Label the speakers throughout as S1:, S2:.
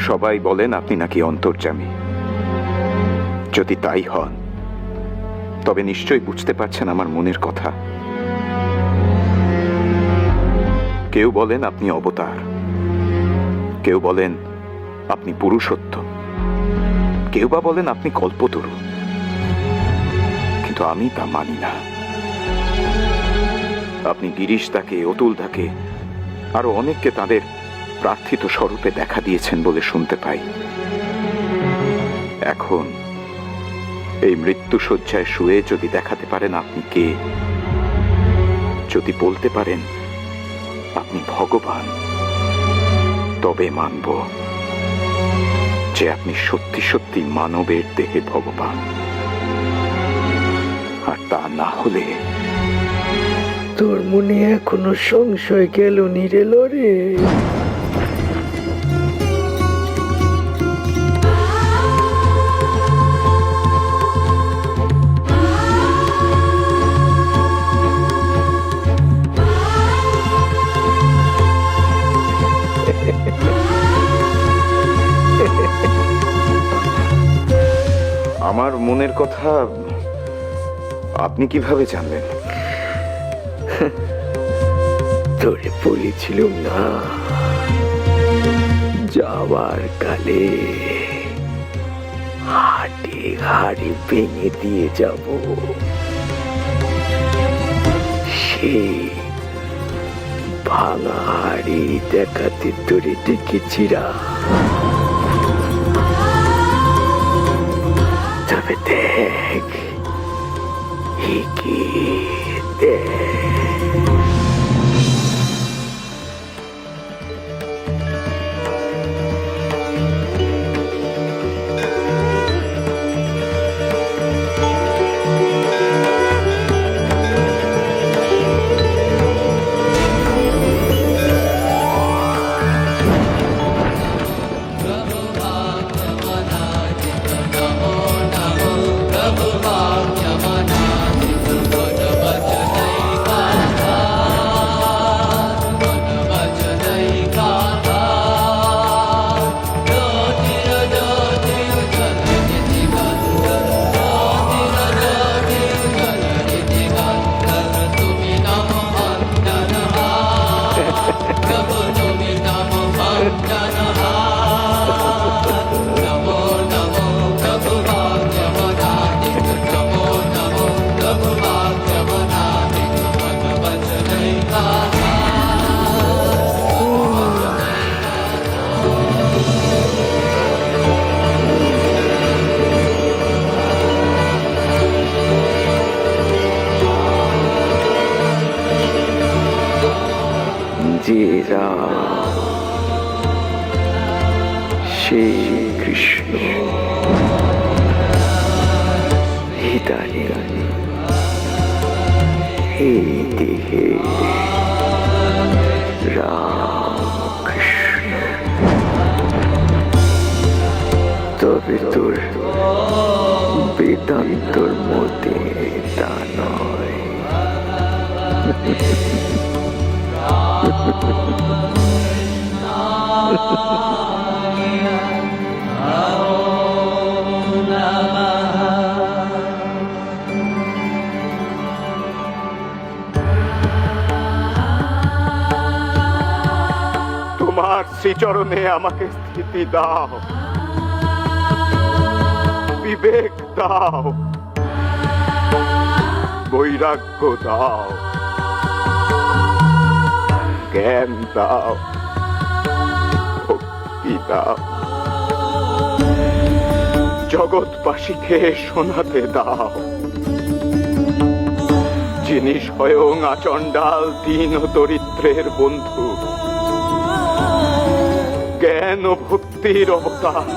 S1: সবাই বলেন আপনি নাকি অন্তর্যামী। যদি তাই হন তবে নিশ্চয়ই বুঝতে পারছেন আমার মনের কথা। কেউ বলেন আপনি অবতার, কেউ বলেন আপনি পুরুষোত্তম, কেউ বা বলেন আপনি কল্পতরু, কিন্তু আমি তা মানি না। আপনি গিরিশ দাকে, অতুল দাকে, আরো অনেককে তাদের প্রার্থিত স্বরূপে দেখা দিয়েছেন বলে শুনতে পাই। এখন এই মৃত্যু শয্যায় শুয়ে যদি দেখাতে পারেন আপনি কে, যদি বলতে পারেন আপনি ভগবান, তবে মানব যে আপনি সত্যি সত্যি মানবের দেহে ভগবান। আর তা না হলে
S2: তোর মনে এখনো সংশয় গেল নি রে লরে?
S1: আমার মনের কথা আপনি কিভাবে জানলেন?
S2: তোরে বলেছিলাম না, যাওয়ার কালে হাড়ি হাড়ি ভেঙে দিয়ে যাব। সেই ভাঙা হাড়ি দেখাতে তোরে ডেকেছিরা। তবে দেখ, দেখ যে রাম, সেই কৃষ্ণ হিতানি এই দেহে রাম কৃষ্ণ। তবে তোর বেদান্তর মতে তা নয়।
S1: তোমার শ্রীচরণে আমাকে স্থিতি দাও, বিবেক দাও, বৈরাগ্য দাও, জ্ঞান দাও, ভক্তি দাও, জগৎবাসীকে শোনাতে দাও, যিনি স্বয়ং আচণ্ডাল দীন ও দরিদ্রের বন্ধু, জ্ঞান ও ভক্তির অবতার,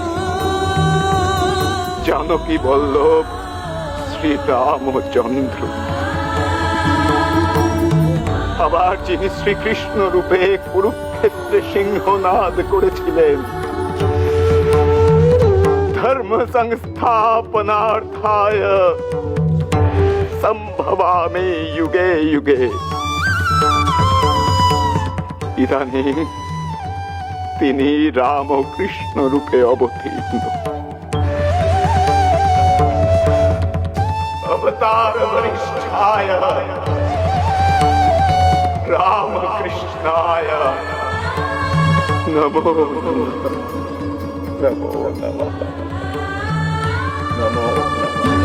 S1: জানকী বল্লভ শ্রীরামচন্দ্র। আবার যিনি শ্রীকৃষ্ণ রূপে কুরুক্ষেত্রে সিংহনাদ করেছিলেন, ধর্ম সংস্থাপনার্থায় সম্ভবামি যুগে যুগে। ইদানীং তিনি রামকৃষ্ণ রূপে অবতীর্ণ। अवतार वरिष्ठाय रामकृष्णाय नमो नमः नमो नमः नमो नमः।